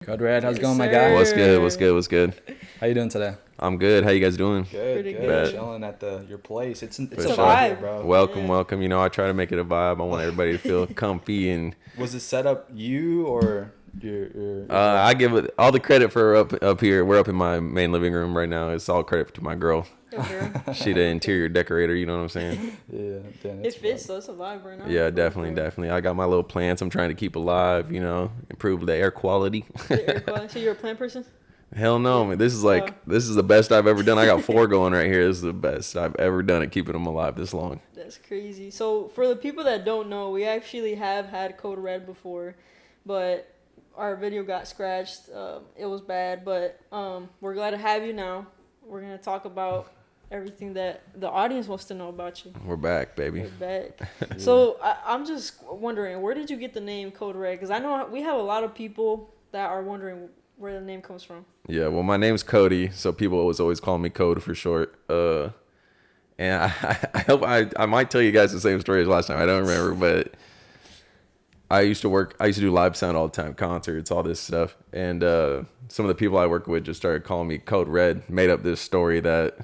Good, Red. How's it going, my Yes, guy? sir. What's good? How you doing today? I'm good. How you guys doing? Pretty Good. good. Chilling at your place. It's For a sure. vibe here, vibe. bro. Welcome, Yeah. welcome. You know, I try to make it a vibe. I want everybody to feel comfy and Was it set up you or your I give it all the credit for up here. We're up in my main living room right now. It's all credit to my girl. Yeah, girl. She the interior decorator, you know what I'm saying? Yeah, damn, It that's fits vibe. though. It's a vibe right now. Yeah, For definitely, real. definitely. I got my little plants I'm trying to keep alive, you know, improve the air quality. The air quality. So you're a plant person? Hell no, Yeah. man. This is the best I've ever done. I got 4 going right here. This is the best I've ever done at keeping them alive this long. That's crazy. So for the people that don't know, we actually have had Code Red before, but our video got scratched. It was bad, but we're glad to have you now. We're gonna talk about everything that the audience wants to know about you. We're back, baby. We're back. So I'm just wondering, where did you get the name Code Red? Because I know we have a lot of people that are wondering where the name comes from. Yeah, well, my name's Cody, so people always call me Code for short. And I hope I might tell you guys the same story as last time. I don't remember, but I used to do live sound all the time, concerts, all this stuff. And some of the people I work with just started calling me Code Red, made up this story that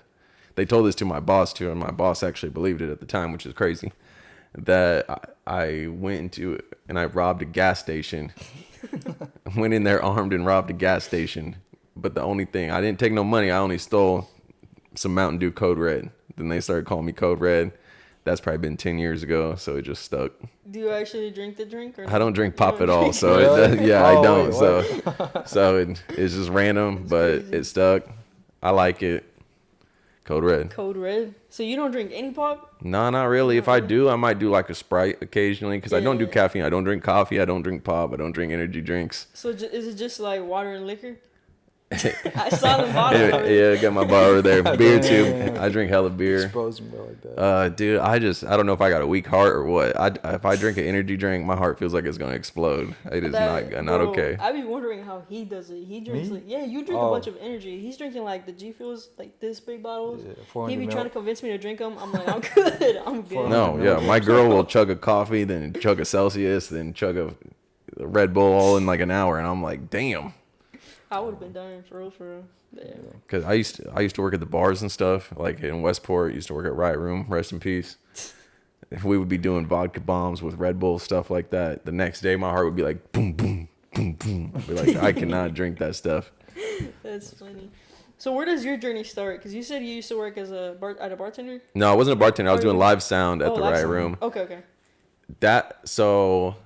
they told this to my boss too, and my boss actually believed it at the time, which is crazy. That I went into and I robbed a gas station. Went in there armed and robbed a gas station. But the only thing, I didn't take no money. I only stole some Mountain Dew Code Red. Then they started calling me Code Red. That's probably been 10 years ago, so it just stuck. Do you actually drink the drink? Or I don't drink You pop don't at all, drink so it? Really? I Oh, don't. wait, So it's just random, but crazy. it stuck. I like it. Code Red. Code Red. So you don't drink any pop? No, not really. If I do, I might do like a Sprite occasionally because I don't do Yeah. caffeine. I don't drink coffee. I don't drink pop. I don't drink energy drinks. So is it just like water and liquor? I saw the bottle. Yeah, got my bar over there. Beer too. Damn. I drink hella beer. Exposing bro like that. Dude, I don't know if I got a weak heart or what. If I drink an energy drink, my heart feels like it's gonna explode. It is not Bro, okay. I be wondering how he does it. He drinks Me? like, yeah, you drink Oh. a bunch of energy. He's drinking like the G Fuels, like this big bottles. Yeah, He 400 be mil. trying to convince me to drink them. I'm like, I'm good. I'm good. No, yeah, my girl will chug a coffee, then chug a Celsius, then chug a Red Bull all in like an hour, and I'm like, damn. I would have been dying for real, for real. Yeah. Cause I used to work at the bars and stuff, like in Westport. Used to work at Riot Room. Rest in peace. If we would be doing vodka bombs with Red Bull stuff like that, the next day my heart would be like boom, boom, boom, boom. I'd be like, I cannot drink that stuff. That's funny. So where does your journey start? Because you said you used to work as a bartender. No, I wasn't a bartender. I was Oh, doing you- live sound at Oh, the live Riot sound. Room. Okay. So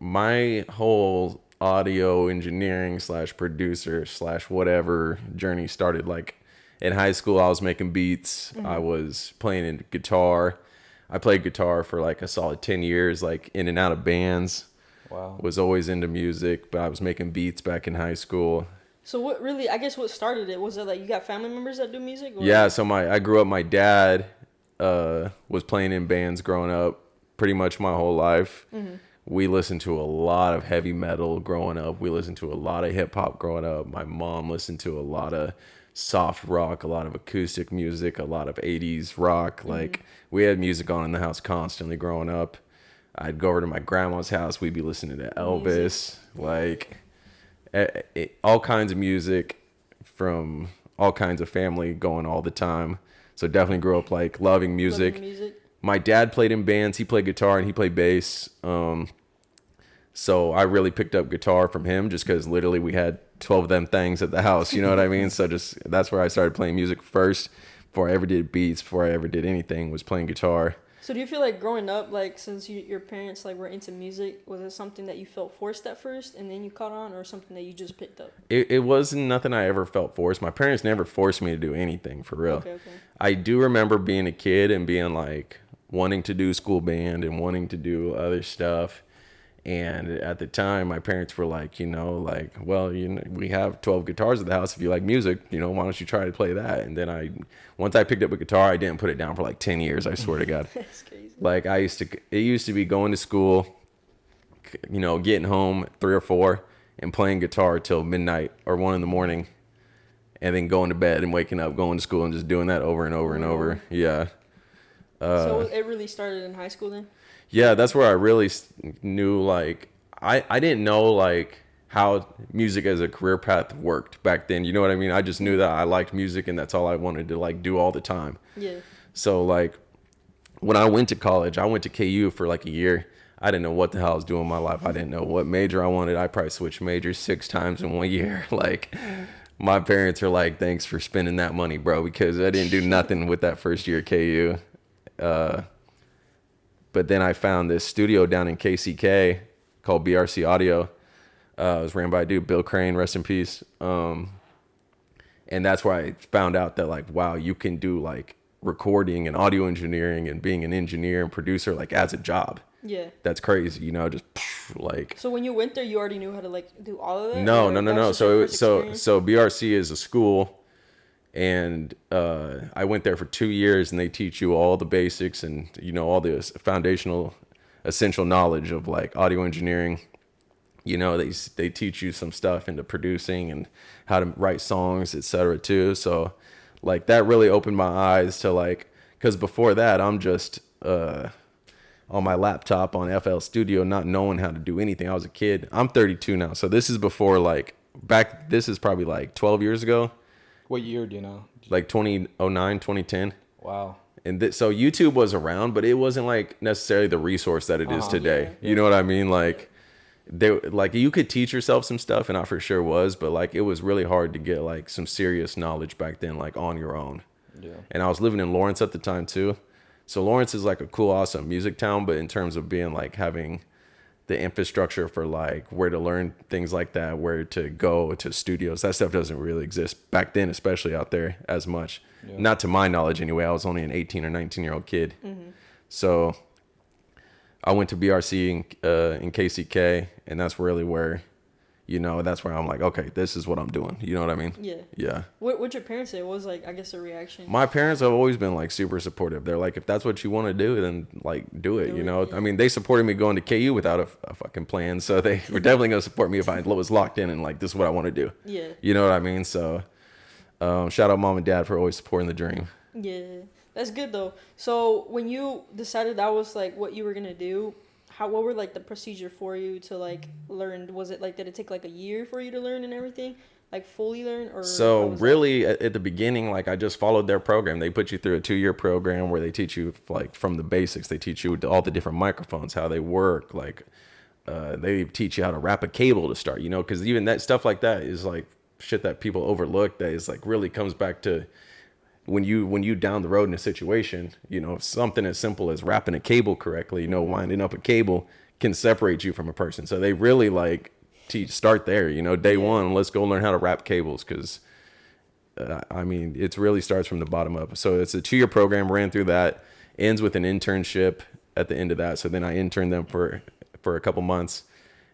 my whole audio engineering / producer / whatever journey started like in high school. I was making beats. I was playing guitar. I played guitar for like a solid 10 years, like in and out of bands. Wow. Was always into music, but I was making beats back in high school. So what really? I guess what started it was it like you got family members that do music? Or? Yeah, so I grew up, my dad was playing in bands growing up pretty much my whole life. We listened to a lot of heavy metal growing up. We listened to a lot of hip hop growing up. My mom listened to a lot of soft rock, a lot of acoustic music, a lot of 80s rock. Like we had music on in the house constantly growing up. I'd go over to my grandma's house. We'd be listening to Elvis, like all kinds of music from all kinds of family going all the time. So definitely grew up like loving music. Loving music. My dad played in bands. He played guitar and he played bass. So I really picked up guitar from him just because literally we had 12 of them things at the house. You know what I mean? So just that's where I started playing music first. Before I ever did beats, before I ever did anything, was playing guitar. So do you feel like growing up, like since your parents like were into music, was it something that you felt forced at first and then you caught on, or something that you just picked up? It wasn't nothing I ever felt forced. My parents never forced me to do anything for real. Okay. I do remember being a kid and being like wanting to do school band and wanting to do other stuff. And at the time, my parents were like, well, we have 12 guitars at the house. If you like music, why don't you try to play that? And then once I picked up a guitar, I didn't put it down for like 10 years. I swear to God. That's crazy. Like it used to be going to school, getting home at 3 or 4 and playing guitar till midnight or 1 a.m. and then going to bed and waking up, going to school and just doing that over and over and over. Yeah. So it really started in high school then? Yeah, that's where I really knew, like, I didn't know, like, how music as a career path worked back then. You know what I mean? I just knew that I liked music and that's all I wanted to like do all the time. Yeah. So like when I went to college, I went to KU for like a year. I didn't know what the hell I was doing in my life. I didn't know what major I wanted. I probably switched majors 6 times in 1 year. Like my parents are like, thanks for spending that money, bro, because I didn't do nothing with that first year at KU. But then I found this studio down in KCK called BRC Audio. It was ran by a dude, Bill Crane, rest in peace. And that's where I found out that like, wow, you can do like recording and audio engineering and being an engineer and producer like as a job. Yeah. That's crazy, you know, just like. So when you went there, you already knew how to like do all of that? No. That was just your first experience? So BRC is a school, and I went there for 2 years, and they teach you all the basics and you know all the foundational, essential knowledge of like audio engineering. You know, they teach you some stuff into producing and how to write songs, etc. too. So like that really opened my eyes to like, because before that I'm just on my laptop on FL Studio, not knowing how to do anything. I was a kid. I'm 32 now. So this is before like this is probably like 12 years ago. What year do you know? Like 2009, 2010. Wow. And so YouTube was around, but it wasn't like necessarily the resource that it is today. Yeah. You know what I mean? Like like you could teach yourself some stuff, and I for sure was, but like it was really hard to get like some serious knowledge back then, like on your own. Yeah. And I was living in Lawrence at the time too. So Lawrence is like a cool, awesome music town, but in terms of being like having the infrastructure for like where to learn things like that, where to go to studios, that stuff doesn't really exist back then, especially out there as much. Yeah. Not to my knowledge anyway. I was only an 18 or 19-year-old kid. Mm-hmm. So I went to BRC in KCK, and that's really where, you know, that's where I'm like, okay, this is what I'm doing. You know what I mean? Yeah. Yeah. What'd your parents say? What was like, I guess, a reaction? My parents have always been like super supportive. They're like, if that's what you want to do, then like do it. Do You it, know, yeah. I mean, they supported me going to KU without a fucking plan. So they were definitely going to support me if I was locked in and like, this is what I want to do. Yeah. You know what I mean? So shout out mom and dad for always supporting the dream. Yeah. That's good though. So when you decided that was like what you were gonna do, what were like the procedure for you to like learn? Was it like, did it take like a year for you to learn and everything? Like fully learn, or So how was really at the beginning, like I just followed their program. They put you through a 2-year program where they teach you like from the basics. They teach you all the different microphones, how they work. Like they teach you how to wrap a cable to start, you know, because even that stuff like that is like shit that people overlook. That is like really comes back to when you down the road in a situation, you know, something as simple as wrapping a cable correctly, you know, winding up a cable can separate you from a person. So they really like start there, you know, day one, let's go learn how to wrap cables. Cause I mean, it really starts from the bottom up. So it's a 2-year program, ran through that, ends with an internship at the end of that. So then I interned them for a couple months.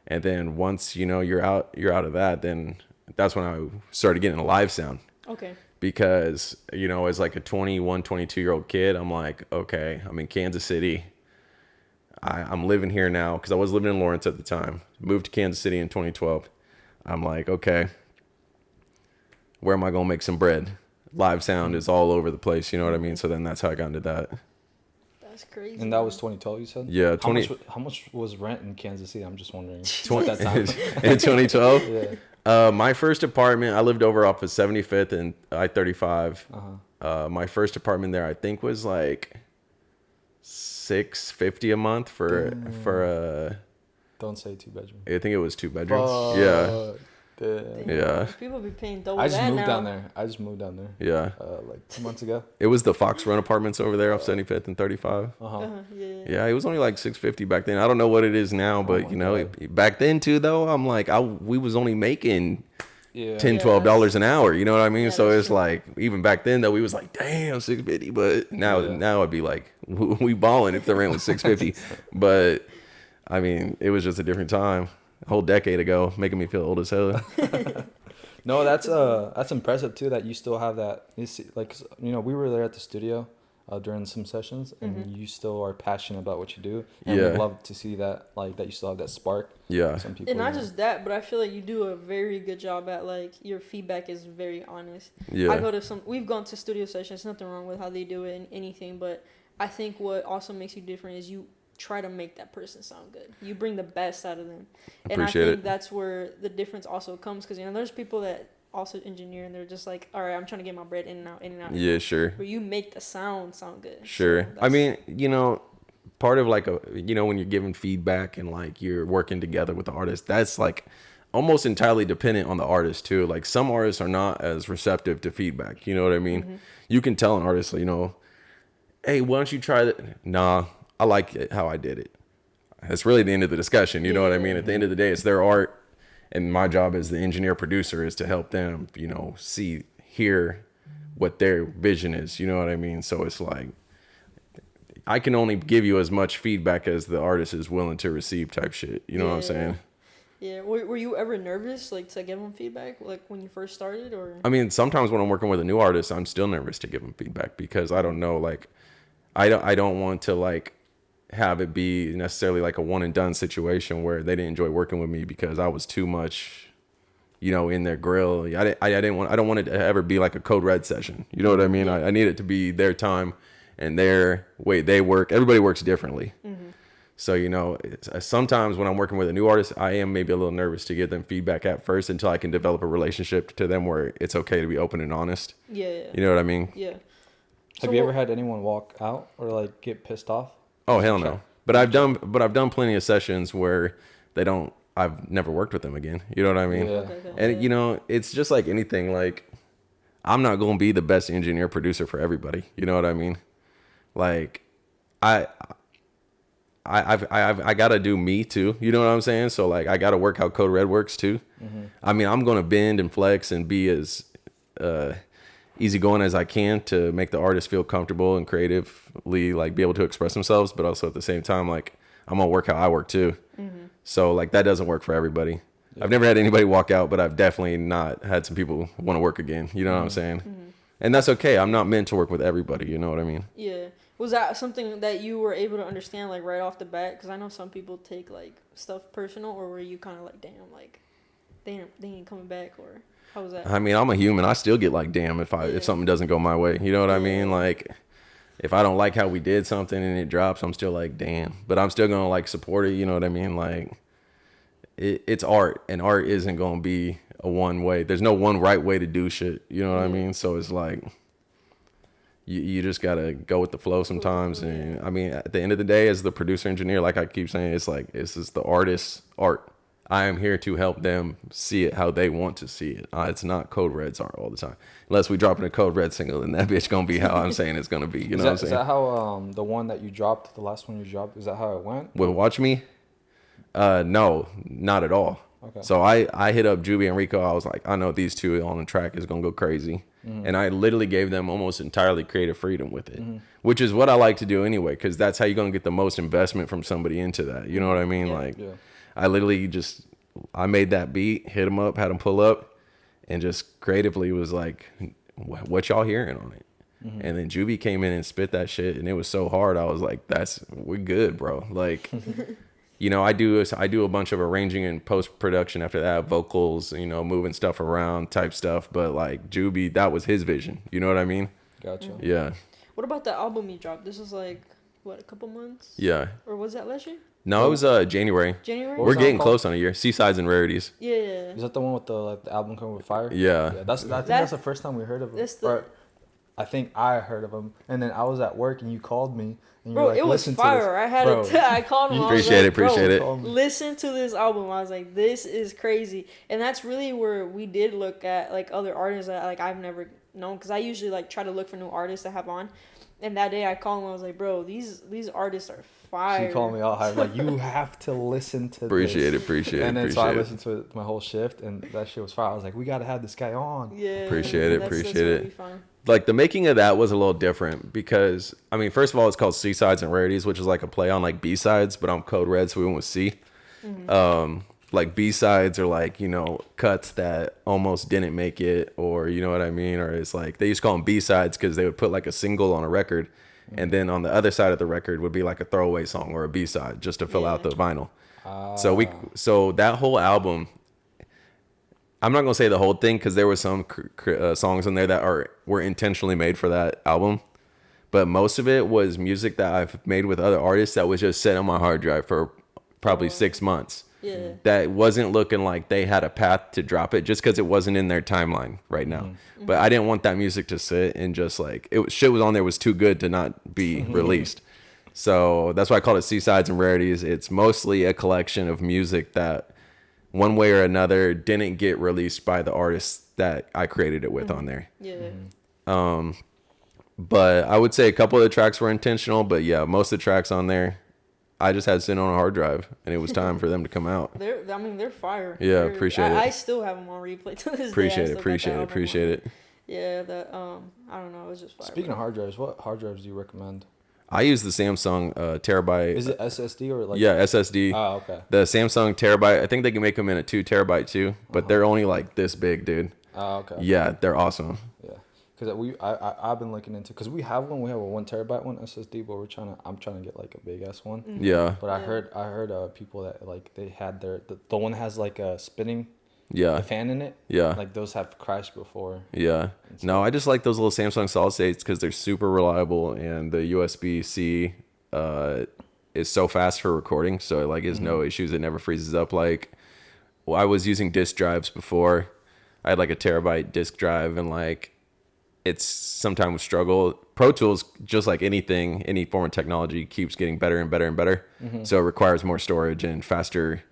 And then once, you know, you're out of that, then that's when I started getting a live sound. Okay. Because, you know, as like a 21, 22-year-old kid, I'm like, okay, I'm in Kansas City. I'm living here now because I was living in Lawrence at the time. Moved to Kansas City in 2012. I'm like, okay, where am I going to make some bread? Live sound is all over the place. You know what I mean? So then that's how I got into that. That's crazy. And that was 2012, you said? Yeah, How much was rent in Kansas City? I'm just wondering. 20, At that time. in 2012? Yeah. My first apartment, I lived over off of 75th and I-35. My first apartment there, I think, was like $650 a month for Don't say 2-bedroom. I think it was 2 bedrooms. Yeah. Damn. Yeah. People be paying double I just that moved now. down there. I just moved down there. Yeah. Like 2 months ago. It was the Fox Run apartments over there off 75th and 35. Yeah. Yeah, it was only like $650 back then. I don't know what it is now, but my you know, God. back then too though, I'm like we was only making Yeah. $10, Yeah, $12 an hour, you know what I mean? Yeah, So that's it's true. like even back then though, we was like, damn, $650, but now it'd be like we balling if the rent was $650. But I mean, it was just a different time. A whole decade ago, making me feel old as hell. No, that's impressive too that you still have that. You see, like, you know, we were there at the studio during some sessions, and you still are passionate about what you do. And Yeah. we'd love to see that, like, that you still have that spark. Yeah. Some people. And not you know. just that, but I feel like you do a very good job at like your feedback is very honest. Yeah. We've gone to studio sessions, nothing wrong with how they do it and anything, but I think what also makes you different is you try to make that person sound good. You bring the best out of them. And Appreciate I think it. that's where the difference also comes, because, you know, there's people that also engineer and they're just like, all right, I'm trying to get my bread in and out, in and out. Yeah, sure. But you make the sound good. Sure. So I mean, you know, part of like when you're giving feedback and like you're working together with the artist, that's like almost entirely dependent on the artist too. Like some artists are not as receptive to feedback. You know what I mean? Mm-hmm. You can tell an artist, you know, hey, why don't you try that? Nah, I like it how I did it. That's really the end of the discussion. You know what I mean? At the end of the day, it's their art. And my job as the engineer producer is to help them, you know, hear what their vision is. You know what I mean? So it's like, I can only give you as much feedback as the artist is willing to receive type shit. You know what I'm saying? Yeah. Were you ever nervous, like, to give them feedback, like, when you first started, or? I mean, sometimes when I'm working with a new artist, I'm still nervous to give them feedback because I don't know, like, I don't want to, like, have it be necessarily like a one and done situation where they didn't enjoy working with me because I was too much, you know, in their grill. I don't want it to ever be like a Code Red session. You know what I mean? I need it to be their time and their way they work. Everybody works differently. Mm-hmm. So, you know, sometimes when I'm working with a new artist, I am maybe a little nervous to give them feedback at first until I can develop a relationship to them where it's okay to be open and honest. Yeah. You know what I mean? Yeah. Have you ever had anyone walk out or like get pissed off? Oh, hell no. But I've done plenty of sessions where I've never worked with them again. You know what I mean? Yeah. And you know, it's just like anything, like I'm not going to be the best engineer producer for everybody. You know what I mean? Like I got to do me too. You know what I'm saying? So like I got to work how Code Red works too. Mm-hmm. I mean, I'm going to bend and flex and be as easygoing as I can to make the artist feel comfortable and creatively like be able to express themselves, but also at the same time, like I'm gonna work how I work too. Mm-hmm. So like that doesn't work for everybody. Yeah. I've never had anybody walk out, but I've definitely not had some people want to work again. You know what I'm saying? Mm-hmm. And that's okay. I'm not meant to work with everybody. You know what I mean? Yeah. Was that something that you were able to understand like right off the bat? Because I know some people take like stuff personal, or were you kind of like, damn, like they ain't coming back, or how was that? I mean, I'm a human. I still get like, damn, if something doesn't go my way. You know what I mean? Like, if I don't like how we did something and it drops, I'm still like, damn. But I'm still gonna like support it. You know what I mean? Like, it's art, and art isn't gonna be a one way. There's no one right way to do shit. You know what I mean? So it's like, you just gotta go with the flow sometimes. And I mean, at the end of the day, as the producer engineer, like I keep saying, it's like this is the artist's art. I am here to help them see it how they want to see it. It's not Code Red's art all the time. Unless we drop in a Code Red single, then that bitch gonna be how I'm saying it's gonna be. You know what I'm saying? Is that how the one that you dropped, the last one you dropped, is that how it went? With Watch Me? No, not at all. Okay. So I hit up Juby and Rico. I was like, I know these two on the track is gonna go crazy. Mm-hmm. And I literally gave them almost entirely creative freedom with it, which is what I like to do anyway, because that's how you're gonna get the most investment from somebody into that. You know what I mean? I literally I made that beat, hit them up, had them pull up, and just creatively was like, what y'all hearing on it? Mm-hmm. And then Juby came in and spit that shit, and it was so hard. I was like, we're good, bro. Like, you know, I do a bunch of arranging and post-production after that, vocals, you know, moving stuff around type stuff. But like Juby, that was his vision. You know what I mean? Gotcha. Mm-hmm. Yeah. What about the album you dropped? This was like, what, a couple months? Yeah. Or was that last year? No, it was January. January? We're getting close on a year. Seasides and Rarities. Yeah. Is that the one with the album cover with fire? Yeah. I think that's the first time we heard of it. Or I think I heard of him, and then I was at work and you called me. And bro, you were like, it was fire. I had I called him. Appreciate it. Listen to this album. I was like, this is crazy, and that's really where we did look at like other artists that like I've never known, because I usually like try to look for new artists to have on. And that day I called him. I was like, bro, these artists are fire. She called me all high, like, you have to listen to Appreciate this. it. And then so I listened to it my whole shift, and that shit was fire. I was like, we got to have this guy on. Yeah. Appreciate it. Like, the making of that was a little different because, I mean, first of all, it's called Seasides and Rarities, which is like a play on like B-sides, but I'm Code Red, so we went with C. Mm-hmm. Like B-sides are like, you know, cuts that almost didn't make it, or you know what I mean? Or it's like, they used to call them B-sides because they would put like a single on a record, and then on the other side of the record would be like a throwaway song or a B-side just to fill out the vinyl. So that whole album, I'm not gonna say the whole thing because there were some songs in there that were intentionally made for that album, but most of it was music that I've made with other artists that was just set on my hard drive for probably 6 months. Yeah. That wasn't looking like they had a path to drop it just because it wasn't in their timeline right now. But I didn't want that music to sit and just like shit was on there was too good to not be released. So that's why I call it Seasides and Rarities. It's mostly a collection of music that one way or another didn't get released by the artists that I created it with on there. Yeah. But I would say a couple of the tracks were intentional, but yeah, most of the tracks on there I just had sitting on a hard drive, and it was time for them to come out. They're fire. Yeah, appreciate it. I still have them on replay to this Appreciate day. it, appreciate it. Yeah, I don't know, it was just fire. Speaking of hard drives, what hard drives do you recommend? I use the Samsung terabyte. Is it SSD or like? Yeah, SSD. Oh, okay. The Samsung terabyte. I think they can make them in a 2 terabyte too, but they're only like this big, dude. Oh, okay. Yeah, they're awesome. Yeah, because I've been looking into because we have a 1 terabyte one SSD, but I'm trying to get like a big ass one. Yeah. But I heard people that like they had the one that has like a spinning. Yeah. The fan in it. Yeah. Like those have crashed before. Yeah. No, I just like those little Samsung solid states because they're super reliable, and the USB-C is so fast for recording, so it like is no issues. It never freezes up. Like, well, I was using disk drives before. I had like a terabyte disk drive, and like it's sometimes struggle. Pro Tools, just like anything, any form of technology, keeps getting better and better and better. So it requires more storage and faster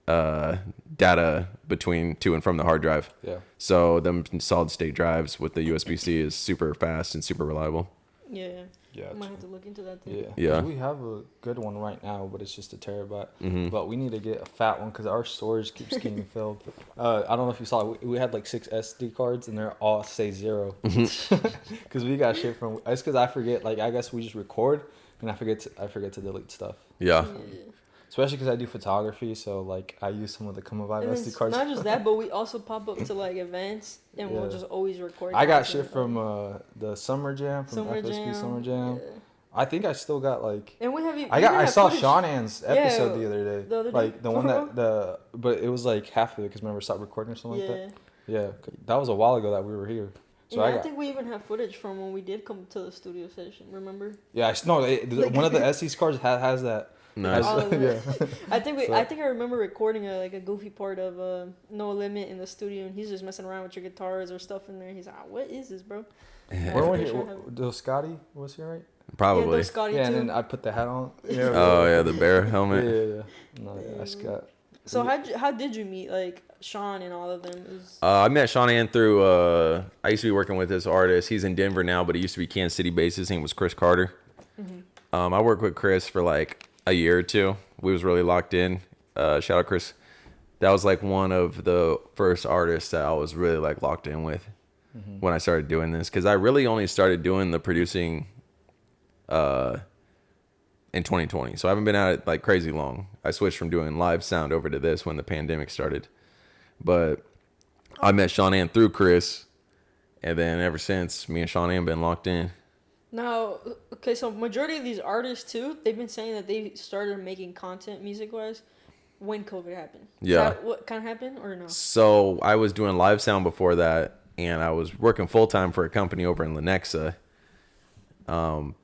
data between to and from the hard drive. Yeah. So them solid state drives with the USB-C is super fast and super reliable. Yeah. Yeah. I might have to look into that too. Yeah. Yeah. 'Cause we have a good one right now, but it's just a terabyte. But we need to get a fat one because our storage keeps getting filled. I don't know if you saw it. We had like 6 SD cards and they're all say 0. Because we got shit from. It's because I forget. Like I guess we just record and I forget to delete stuff. Yeah. Especially because I do photography, so like I use some of the Come Alive And SD it's cards. not just that, but we also pop up to like events and we'll just always record. I got content. shit from the Summer Jam from FSP Summer Jam. Yeah. I think I still got like. And we have. I saw footage. Sean Ann's episode the other day. The other day? Like the one but it was like half of it because remember stopped recording or something like that. Yeah, that was a while ago that we were here. So I think we even have footage from when we did come to the studio session. Remember? Yeah, one of the SD cards has that. Nice. Yeah. I think I remember recording a goofy part of No Limit in the studio, and he's just messing around with your guitars or stuff in there. He's like, "What is this, bro?" Scotty was here, right? Probably. Yeah, Scotty Yeah, too. and then I put the hat on. Yeah, Oh yeah, the bear helmet. Yeah. No, yeah, Scott. So how did you meet like Sean and all of them? I met Sean Ann through. I used to be working with this artist. He's in Denver now, but he used to be Kansas City based. His name was Chris Carter. I worked with Chris for like a year or two. We was really locked in. Shout out Chris. That was like one of the first artists that I was really like locked in with when I started doing this, because I really only started doing the producing in 2020. So I haven't been at it like crazy long. I switched from doing live sound over to this when the pandemic started. But I met Sean Ann through Chris, and then ever since, me and Sean Ann been locked in. Now, okay, so majority of these artists too, they've been saying that they started making content music-wise when COVID happened. Yeah. Is that what kind of happened or no? So I was doing live sound before that, and I was working full-time for a company over in Lenexa.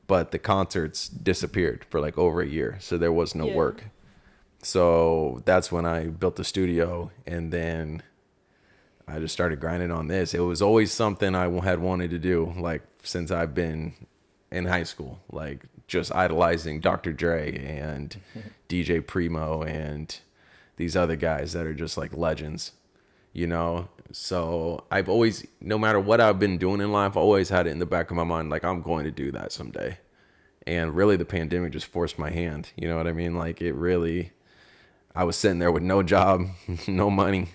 But the concerts disappeared for like over a year, so there was no work. So that's when I built the studio, and then I just started grinding on this. It was always something I had wanted to do, like since I've been in high school, like just idolizing Dr. Dre and DJ Primo and these other guys that are just like legends, you know? So I've always, no matter what I've been doing in life, I always had it in the back of my mind, like I'm going to do that someday. And really the pandemic just forced my hand, you know what I mean? Like it really, I was sitting there with no job, no money,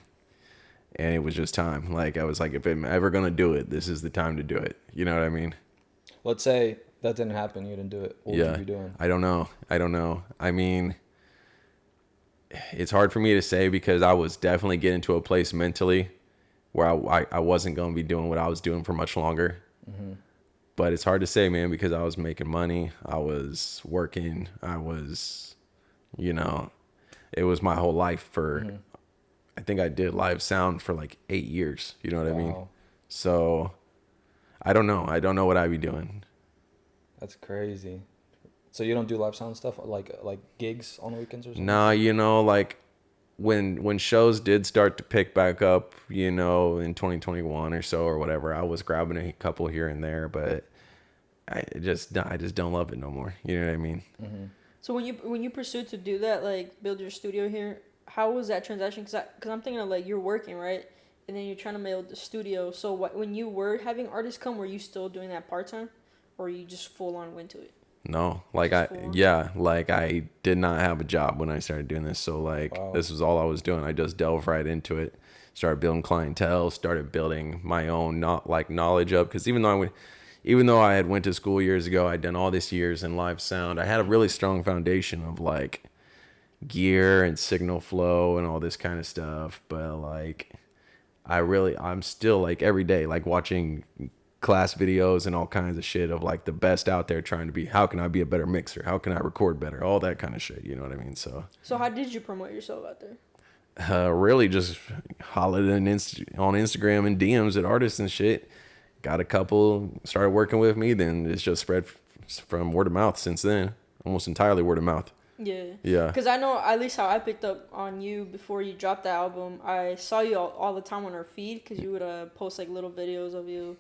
and it was just time. Like I was like, if I'm ever going to do it, this is the time to do it. You know what I mean? Let's say that didn't happen, you didn't do it. What would you be doing? I don't know. I mean, it's hard for me to say because I was definitely getting to a place mentally where I wasn't going to be doing what I was doing for much longer. But it's hard to say, man, because I was making money. I was working. I was, you know, it was my whole life for, I think I did live sound for like 8 years. You know what I mean? So I don't know. I don't know what I'd be doing. That's crazy. So you don't do live sound stuff like gigs on the weekends or something? Nah, you know, like when shows did start to pick back up, you know, in 2021 or so or whatever, I was grabbing a couple here and there, but I just don't love it no more. You know what I mean? Mm-hmm. So when you pursued to do that, like build your studio here, how was that transaction? Cause I'm thinking of like you're working, right, and then you're trying to build the studio. So when you were having artists come, were you still doing that part time, or you just full on went to it? No, like like I did not have a job when I started doing this. So like Wow. this was all I was doing. I just delved right into it, started building clientele, started building my own knowledge up. Because even though I had went to school years ago, I'd done all this years in live sound. I had a really strong foundation of like gear and signal flow and all this kind of stuff. But like I'm still like every day like watching class videos and all kinds of shit of like the best out there trying to be, how can I be a better mixer? How can I record better? All that kind of shit. You know what I mean? So how did you promote yourself out there? Really just hollered on Instagram and DMs at artists and shit. Got a couple, started working with me. Then it's just spread from word of mouth since then. Almost entirely word of mouth. Yeah. Yeah. Because I know at least how I picked up on you before you dropped the album. I saw you all the time on our feed because you would post like little videos of you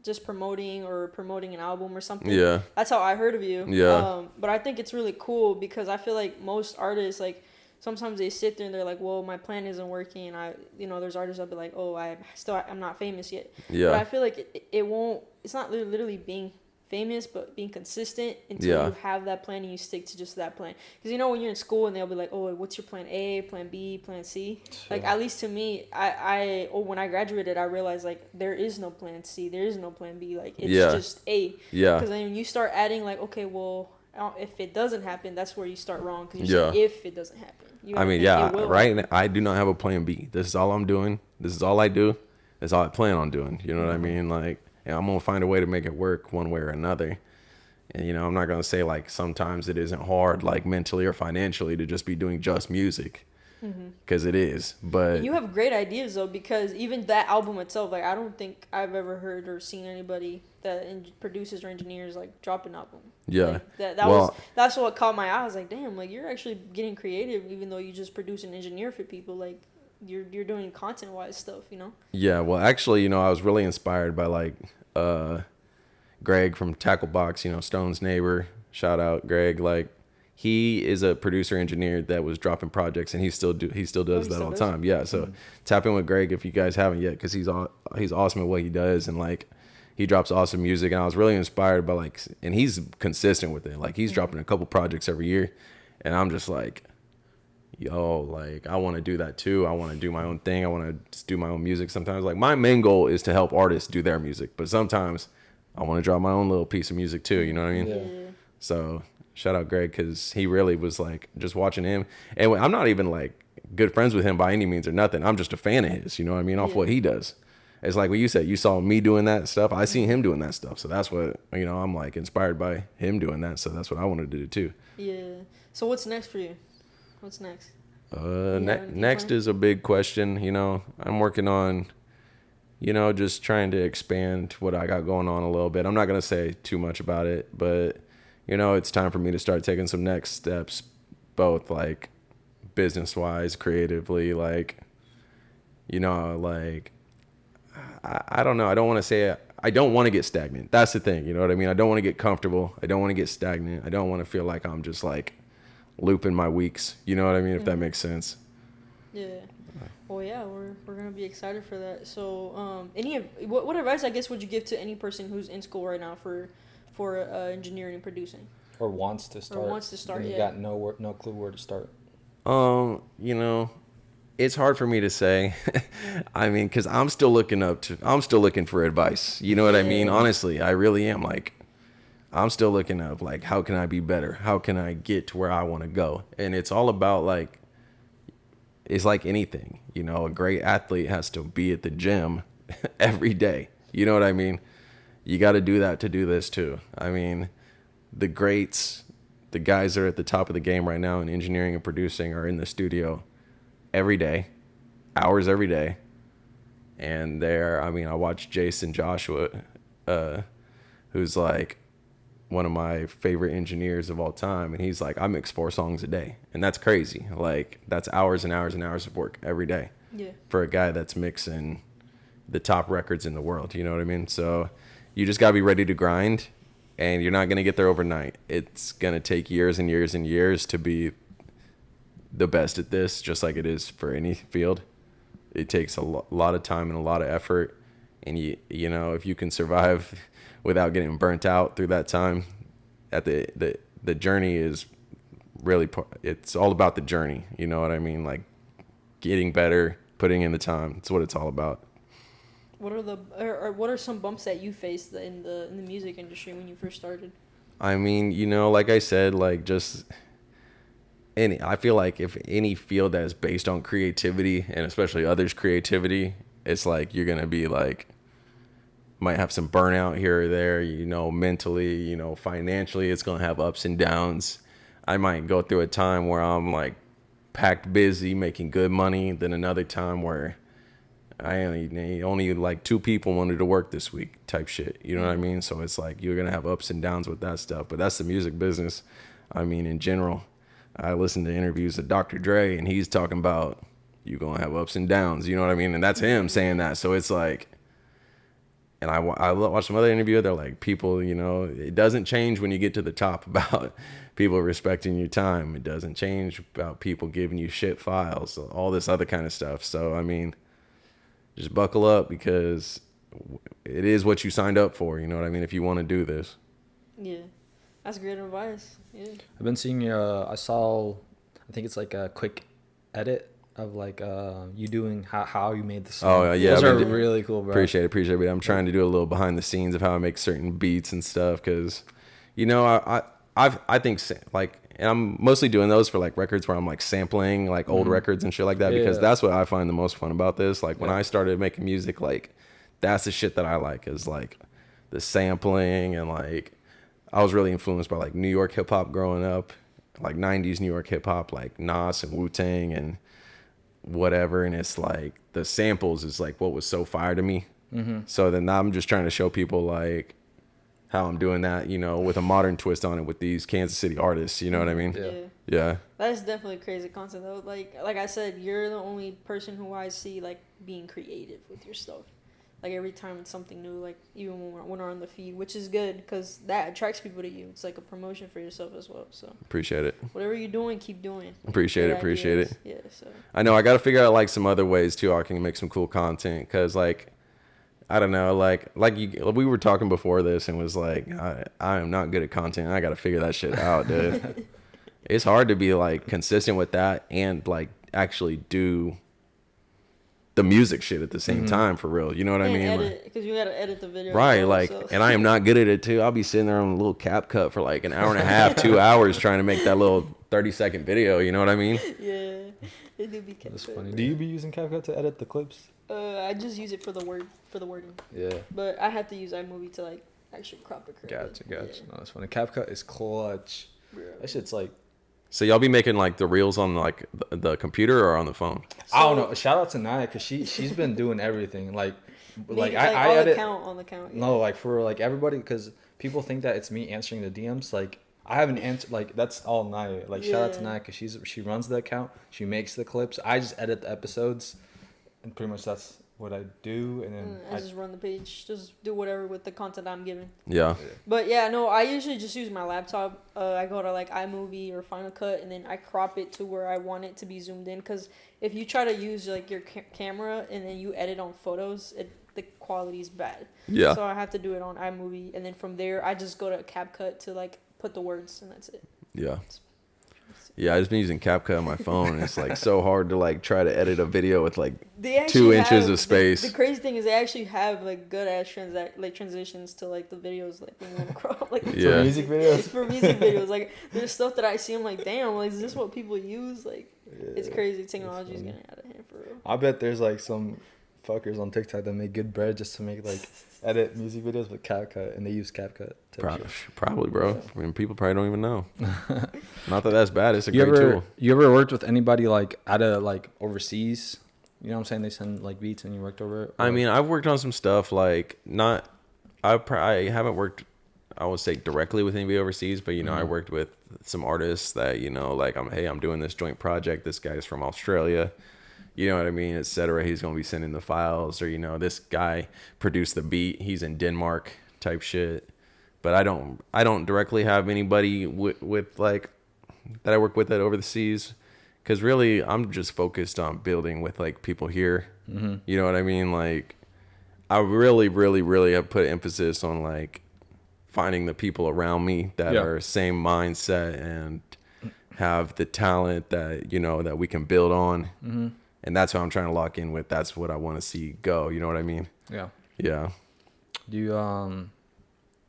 just promoting an album or something. Yeah. That's how I heard of you. Yeah. But I think it's really cool because I feel like most artists, like, sometimes they sit there and they're like, well, my plan isn't working. And there's artists that'll be like, oh, I'm not famous yet. Yeah. But I feel like it's not literally being famous, but being consistent until you have that plan and you stick to just that plan. Because when you're in school and they'll be like, oh, what's your plan A, plan B, plan C? Sure. Like, at least to me, when I graduated, I realized like there is no plan C, there is no plan B. Like, it's just A. Yeah. Because then when you start adding like, okay, well, if it doesn't happen, that's where you start wrong. Because you're saying if it doesn't happen. Right now, I do not have a plan B. This is all I'm doing. This is all I do. That's all I plan on doing. You know what I mean? Like, I'm going to find a way to make it work one way or another. And, I'm not going to say, like, sometimes it isn't hard, like, mentally or financially to just be doing just music. Because it is. But you have great ideas, though, because even that album itself, like, I don't think I've ever heard or seen anybody that produces or engineers, like, drop an album. Yeah. Like, that's what caught my eye. I was like, damn, like, you're actually getting creative, even though you just produce and engineer for people. Like, you're doing content-wise stuff, Yeah, well, actually, I was really inspired by, like, Greg from Tacklebox, Stone's neighbor. Shout out, Greg. Like, he is a producer engineer that was dropping projects, and he still does that all the time. Yeah, so tap in with Greg if you guys haven't yet, because he's awesome at what he does, and like he drops awesome music. And I was really inspired by like, and he's consistent with it. Like, he's dropping a couple projects every year, and I'm just like, yo, like, I want to do that too. I want to do my own thing. I want to just do my own music. Sometimes, like, my main goal is to help artists do their music, but sometimes I want to drop my own little piece of music too. You know what I mean? Yeah. So shout out Greg, because he really was like, just watching him. And I'm not even like good friends with him by any means or nothing. I'm just a fan of his, you know what I mean? Off what he does. It's like what you said, you saw me doing that stuff. I seen him doing that stuff. So that's what, I'm like inspired by him doing that. So that's what I wanted to do too. Yeah. So what's next for you? What's next? Next is a big question. I'm working on, just trying to expand what I got going on a little bit. I'm not going to say too much about it, but it's time for me to start taking some next steps, both like business-wise, creatively, like, like, I don't know. I don't want to say it. I don't want to get stagnant. That's the thing. You know what I mean? I don't want to get comfortable. I don't want to get stagnant. I don't want to feel like I'm just like looping my weeks. You know what I mean? If that makes sense. Yeah. Well, yeah, we're gonna be excited for that. So, what advice, I guess, would you give to any person who's in school right now for engineering and producing, or wants to start? You got no clue where to start. It's hard for me to say. I mean, because I'm still looking for advice. You know what I mean? Honestly, I really am. Like, I'm still looking up, like, how can I be better? How can I get to where I want to go? And it's all about, like, it's like anything. A great athlete has to be at the gym every day. You know what I mean? You got to do that to do this too. I mean, the greats, the guys that are at the top of the game right now in engineering and producing are in the studio every day, hours every day. And I watch Jason Joshua, who's like one of my favorite engineers of all time, and he's like, I mix 4 songs a day, and that's crazy. Like that's hours and hours and hours of work every day. Yeah. For a guy that's mixing the top records in the world, you know what I mean? So you just gotta be ready to grind, and you're not gonna get there overnight. It's gonna take years and years and years to be the best at this, just like it is for any field. It takes a lot of time and a lot of effort, and you know, if you can survive without getting burnt out through that time, at the journey is really, it's all about the journey, you know what I mean? Like getting better, putting in the time. It's what it's all about. What are the or what are some bumps that you faced in the music industry when you first started? I mean, you know, like I said, like just I feel like if any field that is based on creativity, and especially others' creativity, it's like you're gonna be like, might have some burnout here or there, you know, mentally, you know, financially, it's gonna have ups and downs. I might go through a time where I'm like packed busy making good money, then another time where I only like 2 people wanted to work this week type shit, you know what I mean? So it's like you're gonna have ups and downs with that stuff, but that's the music business. I mean, in general, I listen to interviews of Dr. Dre, and he's talking about you're gonna have ups and downs, you know what I mean? And that's him saying that. So it's like, and I watched some other interview, they're like, people, you know, it doesn't change when you get to the top about people respecting your time. It doesn't change about people giving you shit files, all this other kind of stuff. So, I mean, just buckle up, because it is what you signed up for, you know what I mean, if you want to do this. Yeah. That's great advice. Yeah. I've been seeing your, I think it's like a quick edit of like you doing how you made the song. Oh yeah, those are really cool, bro. Appreciate it. I'm trying to do a little behind the scenes of how I make certain beats and stuff, because, you know, I think like, and I'm mostly doing those for like records where I'm like sampling like old records and shit like that, because that's what I find the most fun about this. Like when I started making music, like that's the shit that I like, is like the sampling, and like I was really influenced by like New York hip hop growing up, like 90s New York hip hop, like Nas and Wu-Tang and whatever, and it's like the samples is like what was so fire to me. So then I'm just trying to show people like how I'm doing that, you know, with a modern twist on it with these Kansas City artists, you know what I mean? Yeah. That's definitely crazy concept though. Like I said, you're the only person who I see like being creative with your stuff. Like every time it's something new, like even when we're on the feed, which is good because that attracts people to you. It's like a promotion for yourself as well. So appreciate it. Whatever you're doing, keep doing. Appreciate it. Yeah. So I know I got to figure out like some other ways too. I can make some cool content, because like I don't know, like we were talking before this, and was like I am not good at content. I got to figure that shit out, dude. It's hard to be like consistent with that and like actually do the music shit at the same time, for real. You know what I mean? Because you gotta edit the video. Right, like, and I am not good at it too. I'll be sitting there on a little CapCut for like an hour and a half, 2 hours trying to make that little 30-second video. You know what I mean? Yeah, it do be CapCut. That's funny. Do you be using CapCut to edit the clips? I just use it for the wording. Yeah. But I have to use iMovie to like actually crop it correctly. Gotcha. Yeah. No, that's funny. CapCut is clutch. Bro. That shit's like. So y'all be making like the reels on like the computer or on the phone? I don't know. Shout out to Naya, because she's been doing everything. Like I on edit on the count. Yeah. No, like for like everybody, because people think that it's me answering the DMs. Like I haven't answered. Like that's all Naya. Like shout out to Naya, because she runs the account. She makes the clips. I just edit the episodes, and pretty much that's what I do. And then I just run the page. Just do whatever with the content I'm given. Yeah. But yeah, no, I usually just use my laptop. I go to like iMovie or Final Cut, and then I crop it to where I want it to be zoomed in. Because if you try to use like your camera and then you edit on photos, the quality is bad. Yeah. So I have to do it on iMovie, and then from there I just go to CapCut to like put the words, and that's it. Yeah. Yeah, I just been using CapCut on my phone, and it's like so hard to like try to edit a video with like 2 inches of space. The crazy thing is they actually have like good ass transitions to like the videos, like when you want to crop like for music videos. For music videos, like there's stuff that I see, I'm like, damn, like is this what people use? Like it's crazy. Technology is getting out of hand for real. I bet there's like some fuckers on TikTok that make good bread just to make like edit music videos with CapCut, and they use CapCut. Probably, bro. I mean, people probably don't even know. Not that that's bad. It's a great tool. You ever worked with anybody like out of like overseas? You know what I'm saying? They send like beats and you worked over it. I mean, I've worked on some stuff like I haven't worked. I won't say directly with anybody overseas, but I worked with some artists that like I'm doing this joint project. This guy's from Australia, you know what I mean, etc. He's gonna be sending the files, or this guy produced the beat. He's in Denmark type shit. But I don't directly have anybody with like that I work with that over the seas, because really I'm just focused on building with like people here. You know what I mean? Like I really, really, really have put emphasis on like finding the people around me that are same mindset and have the talent that that we can build on, and that's what I'm trying to lock in with. That's what I want to see go. You know what I mean? Yeah. Do you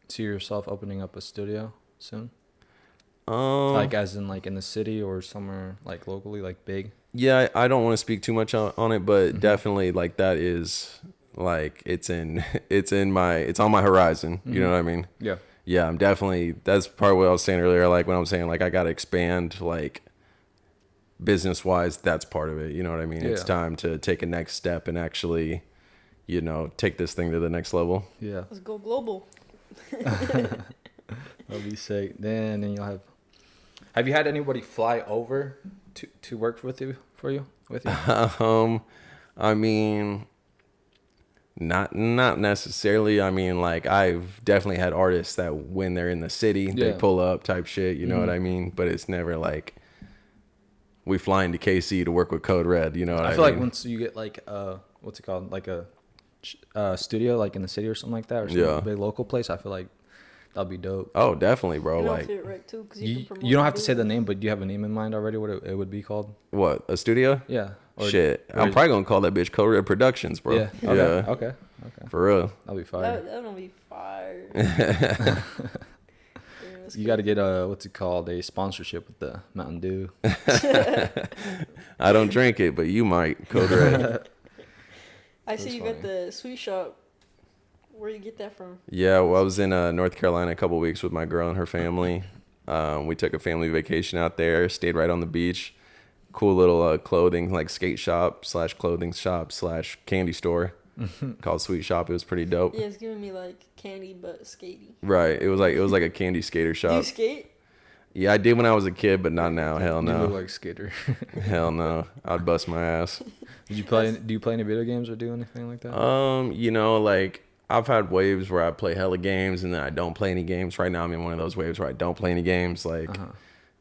see yourself opening up a studio soon? Like as in like in the city or somewhere like locally, like big? Yeah, I don't want to speak too much on it, but definitely like that is like it's on my horizon. You know what I mean? Yeah, I'm definitely, that's part of what I was saying earlier. Like when I'm saying like I got to expand like business wise, that's part of it. You know what I mean? It's time to take a next step and actually, take this thing to the next level. Yeah. Let's go global. That'll be sick. Then you'll have you had anybody fly over to work with you? I mean, not necessarily. I mean, like I've definitely had artists that when they're in the city, they pull up type shit. You know what I mean? But it's never like we fly into KC to work with Code Red. You know what I mean? I feel like once you get like what's it called, like a studio like in the city or something like that, or some big local place, I feel like that'll be dope. Oh, definitely, bro. Like fit right too, cause you don't have to say the name, but do you have a name in mind already? What it would be called? What, a studio? Yeah. Shit, I'm probably gonna call that bitch Code Red Productions, bro. Yeah. Okay. For real. That'll be fire. That'll be fire. You got to get a sponsorship with the Mountain Dew. I don't drink it, but you might. Code Red. I see you got the sweet shop. Where you get that from? Yeah, well, I was in North Carolina a couple weeks with my girl and her family. We took a family vacation out there, stayed right on the beach. Cool little clothing, like skate shop / clothing shop / candy store called Sweet Shop. It was pretty dope. Yeah, it's giving me like candy but skatey. Right. It was like a candy skater shop. Do you skate? Yeah, I did when I was a kid, but not now. Hell no. You look like a skater. Hell no. I'd bust my ass. Do you play any video games or do anything like that? Like I've had waves where I play hella games and then I don't play any games. Right now I'm in one of those waves where I don't play any games. Like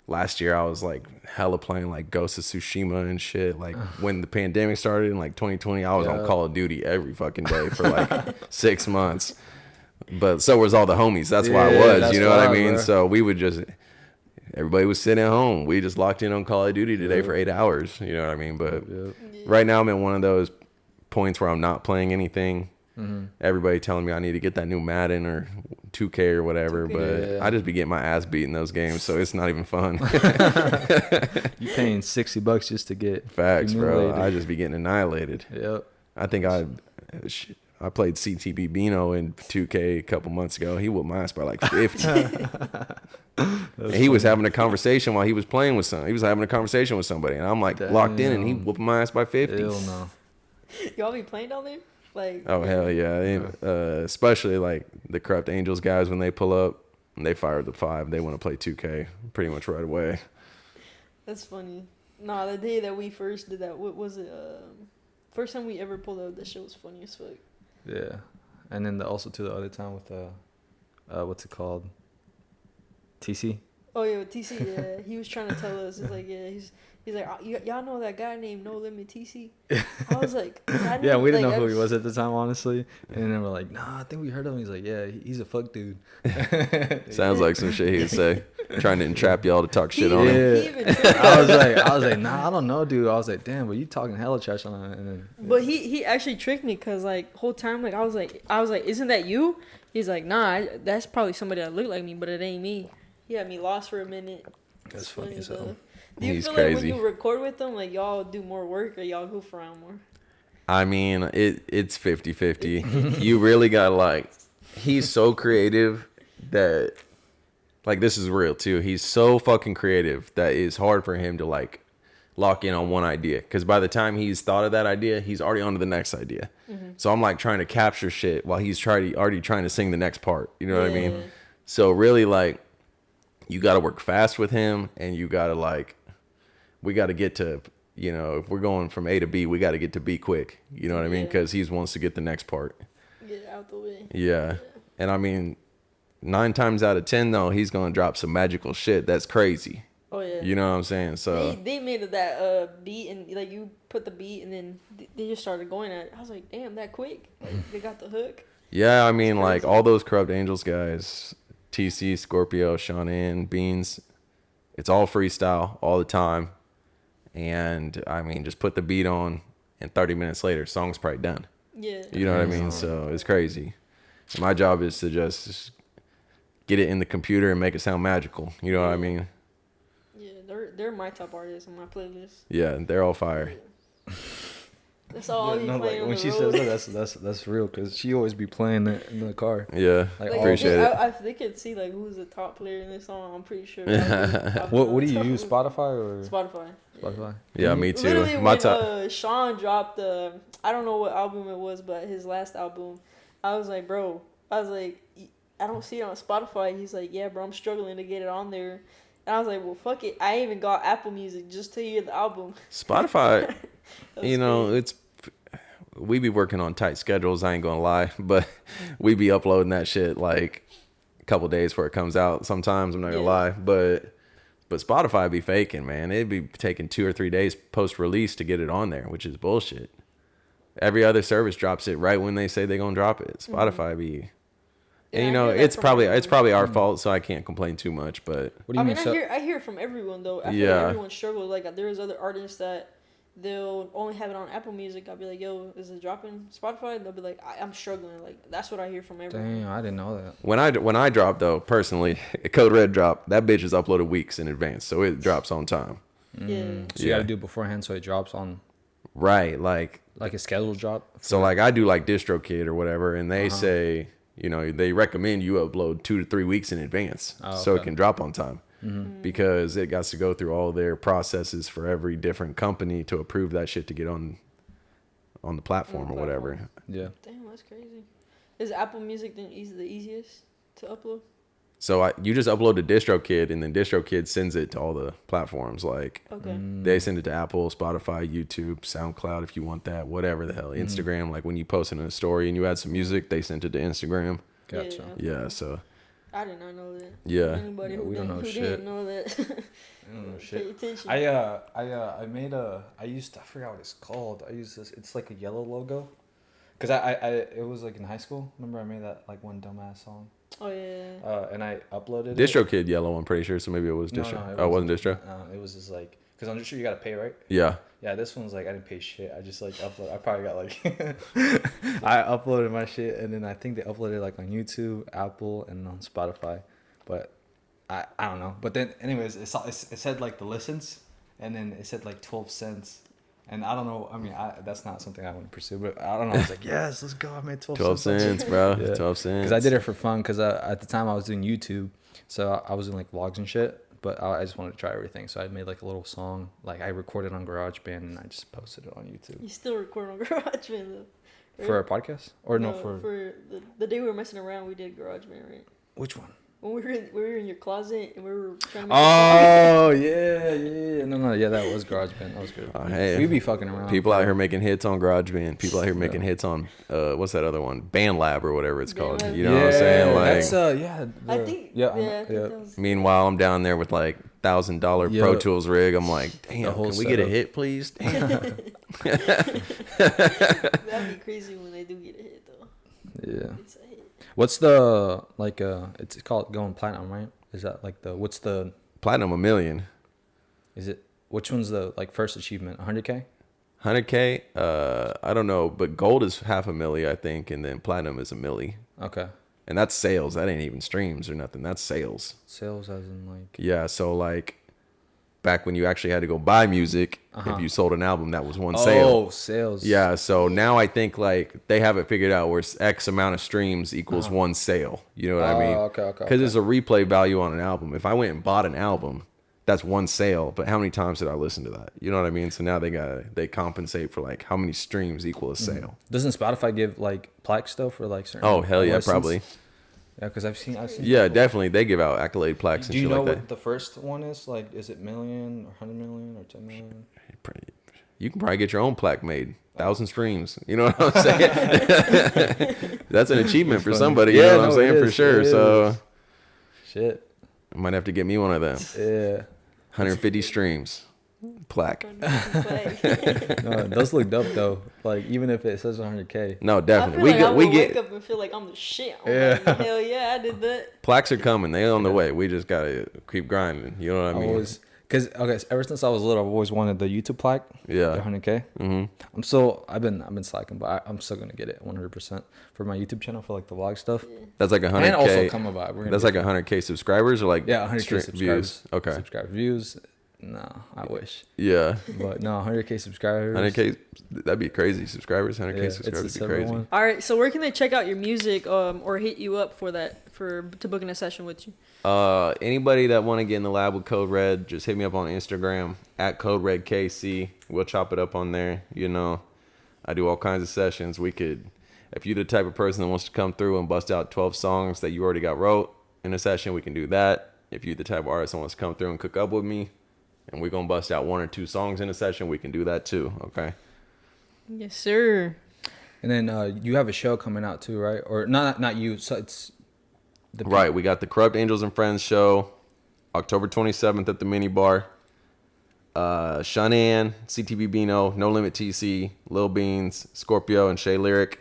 last year I was like hella playing like Ghost of Tsushima and shit. Like when the pandemic started in like 2020, I was on Call of Duty every fucking day for like 6 months. But so was all the homies. That's why I was, you know what I mean? Bro. So we would just, everybody was sitting at home. We just locked in on Call of Duty today for 8 hours. You know what I mean? But right now I'm in one of those points where I'm not playing anything. Everybody telling me I need to get that new Madden or 2K or whatever, but I just be getting my ass beat in those games, so it's not even fun. You paying $60 just to get facts, bro. I just be getting annihilated. Yep. I think I played CTB Bino in 2K a couple months ago. He whooped my ass by like 50. And he was having a conversation while he was playing with somebody. He was having a conversation with somebody, and I'm like locked in, and he whooped my ass by 50. Hell no. Y'all be playing down there? Like, oh hell yeah! Especially like the Corrupt Angels guys, when they pull up and they fire the 5, they want to play 2K pretty much right away. That's funny. Nah, the day that we first did that, what was it? First time we ever pulled out, that shit was funny as fuck. Yeah, and then also to the other time with what's it called? TC. Oh yeah, with TC. Yeah, he was trying to tell us. He's like, he's like, y'all know that guy named No Limit TC? I was like, yeah, we didn't know who he was at the time, honestly. And then we're like, nah, I think we heard of him. He's like, yeah, he's a fuck dude. Sounds like some shit he'd say, trying to entrap y'all to talk shit on him. I was like, nah, I don't know, dude. I was like, damn, but you talking hella trash on it. And then, but he actually tricked me, because like whole time, like I was like, isn't that you? He's like, nah, that's probably somebody that looked like me, but it ain't me. He had me lost for a minute. That's funny as hell. Do you He's feel crazy. like when you record with them, like y'all do more work or y'all goof around more? I mean, it's 50-50. You really gotta like, he's so creative that, like, this is real too. He's so fucking creative that it's hard for him to like lock in on one idea, because by the time he's thought of that idea, he's already on to the next idea. So I'm like trying to capture shit while he's already trying to sing the next part. You know what I mean? So really, like, you got to work fast with him, and you got to like, we got to get to, you know, if we're going from A to B, we got to get to B quick. You know what I mean? Because he wants to get the next part. Get it out the way. Yeah. And I mean, 9 times out of 10, though, he's gonna drop some magical shit that's crazy. Oh yeah. You know what I'm saying? So they made it that beat, and like you put the beat and then they just started going at it. I was like, damn, that quick. Like they got the hook. yeah, I mean, like all those Corrupt Angels guys, TC, Scorpio, Sean Ann, Beans, it's all freestyle all the time. And I mean, just put the beat on, and 30 minutes later, song's probably done. Yeah. You know what I mean? So it's crazy. And my job is to just get it in the computer and make it sound magical. You know what I mean? Yeah, they're my top artists on my playlist. Yeah, they're all fire. That's all I'll be no, playing like on when the she road. says that's real because she always be playing it in the car. Yeah, Like, appreciate it. If they could see like who's the top player in this song, I'm pretty sure. What do you use? Spotify or Spotify. Spotify? Yeah, me too. Literally, My when top. Sean dropped I don't know what album it was, but his last album, I was like, bro, I don't see it on Spotify. He's like, yeah, bro, I'm struggling to get it on there. And I was like, well, fuck it. I even got Apple Music just to hear the album. Spotify, you know, crazy. we be working on tight schedules. I ain't gonna lie, but we be uploading that shit like a couple days before it comes out. Sometimes I'm not gonna lie, but Spotify be faking, man. It'd be taking 2 or 3 days post release to get it on there, which is bullshit. Every other service drops it right when they say they're gonna drop it. Spotify be. And you know, it's probably our fault, so I can't complain too much. But What do you mean? I hear from everyone though. I feel like everyone struggles. Like there's other artists that they'll only have it on Apple Music. I'll be like, yo, is it dropping Spotify? They'll be like, I'm struggling. Like that's what I hear from everyone. Damn, I didn't know that. when I drop though, personally, Code Red drop, that bitch is uploaded weeks in advance, so it drops on time. Yeah. So you gotta do it beforehand so it drops on Right, like a scheduled drop. so like I do like DistroKid or whatever, and they say, you know, they recommend you upload 2 to 3 weeks in advance so it can drop on time. Because it got to go through all their processes for every different company to approve that shit to get on the platform or whatever. Yeah. Damn, that's crazy. Is Apple Music the easiest to upload? So you just upload to DistroKid, and then DistroKid sends it to all the platforms. Like Okay. they send it to Apple, Spotify, YouTube, SoundCloud if you want that, whatever the hell. Instagram, like when you post it in a story and you add some music, they sent it to Instagram. Gotcha. Yeah, so I did not know that. yeah. Anybody We don't know shit. didn't know that. I don't know Pay shit. attention. I made I forgot what it's called. I used this. It's like a yellow logo. Cause it was like in high school. Remember I made that like one dumbass song. Oh yeah. Uh, And I uploaded it. DistroKid yellow, I'm pretty sure. So maybe it was No, Distro. no, It wasn't Distro. It was just like, cause on Distro you gotta pay, right? Yeah. Yeah, this one's like I didn't pay shit. I just like upload. I probably got like I uploaded my shit, and then I think they uploaded like on YouTube, Apple, and on Spotify. But I don't know. But then anyways, it said like the listens, and then it said like 12 cents. And I don't know. I mean, that's not something I want to pursue. But I don't know. I was like, yes, let's go. I made 12 cents, bro. Yeah. 12 cents. Because I did it for fun. Because at the time I was doing YouTube, so I was doing like vlogs and shit. But I just wanted to try everything. So I made like a little song. Like I recorded on GarageBand and I just posted it on YouTube. You still record on GarageBand though. Right? For a podcast? Or no, for the day we were messing around, we did GarageBand, right? Which one? When we were in your closet and we were trying to make Oh yeah. No, yeah, that was GarageBand. That was good. Hey, We be fucking around. people out here making hits on GarageBand. People out here making hits on what's that other one? BandLab or whatever it's called. BandLab. You know what I'm saying? Like, That's I think yeah, I think that was meanwhile, I'm down there with like $1,000 Yeah. Pro Tools rig. I'm like, damn, whole can we get a setup. hit, please? Damn. that'd be crazy when they do get a hit though. Yeah. It's a hit. What's the like it's called going platinum, right? Is that like what's the Platinum $1 million. is it which one's the like first achievement? 100K? 100K, I don't know, but gold is $500,000, I think, and then platinum is $1 million. Okay. And that's sales. That ain't even streams or nothing. That's sales. Sales as in like Yeah, so like back when you actually had to go buy music, if you sold an album, that was one sale. Oh, sales. Yeah, so now I think like they have it figured out where X amount of streams equals one sale. You know what I mean? Okay. Because there's a replay value on an album. If I went and bought an album, that's one sale. But how many times did I listen to that? You know what I mean? So now they compensate for like how many streams equal a sale. Doesn't Spotify give like plaques though for like certain Oh hell yeah, listens? probably. Yeah, because I've seen. Yeah, definitely. They give out accolade plaques and Do you shit know like what that. the first one is? Like, is it million or 100 million or 10 million? You can probably get your own plaque made. 1,000 streams. You know what I'm saying? That's an achievement for funny. somebody. Yeah, you know what I'm no, saying? it For is, sure. it So is. Shit. I might have to get me one of them. Yeah. 150 streams. Plaque. No, it does look dope though. Like even if it says 100K. No, I definitely. feel like I We would get wake up and feel like I'm the shit. I'm Yeah. like, hell yeah, I did that. plaques are coming. They on the way. We just gotta keep grinding. You know what I mean? Always, because okay, ever since I was little, I've always wanted the YouTube plaque. Yeah. The 100K. Mm-hmm. I've been slacking, but I'm still gonna get it 100% for my YouTube channel for like the vlog stuff. That's like 100K. And also come about. That's like 100K subscribers or like yeah, 100K subscribers. views. Okay. Subscribe views. No, I wish. Yeah. But no, 100K subscribers. 100K. That'd be crazy. Subscribers. 100K Yeah, subscribers it's would the be crazy. one. All right, so where can they check out your music or hit you up for to booking a session with you? Anybody that want to get in the lab with Code Red, just hit me up on Instagram at Code Red KC. We'll chop it up on there. You know, I do all kinds of sessions. If you're the type of person that wants to come through and bust out 12 songs that you already got wrote in a session, we can do that. If you're the type of artist that wants to come through and cook up with me, and we're gonna bust out 1 or 2 songs in a session, we can do that too. Okay. Yes, sir. And then you have a show coming out too, right? Or not you. So it's Right, we got the Corrupt Angels and Friends show, October 27th at the Mini Bar. Shunan, CTV Bino, No Limit TC, Lil Beans, Scorpio, and Shay Lyric.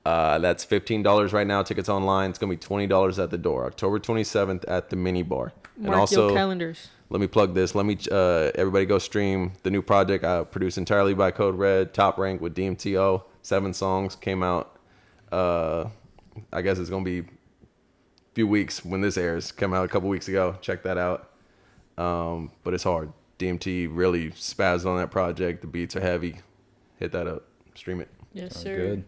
That's $15 right now. Tickets online. It's gonna be $20 at the door. October 27th at the Mini Bar. Mark And also, your calendars. let me plug this. Everybody go stream the new project produced entirely by Code Red, Top Rank with DMTO. 7 songs came out. I guess it's gonna be few weeks when this airs. Came out a couple weeks ago. Check that out. But it's hard. DMT really spazzed on that project. The beats are heavy. Hit that up. Stream it. Yes, Sounds sir. good.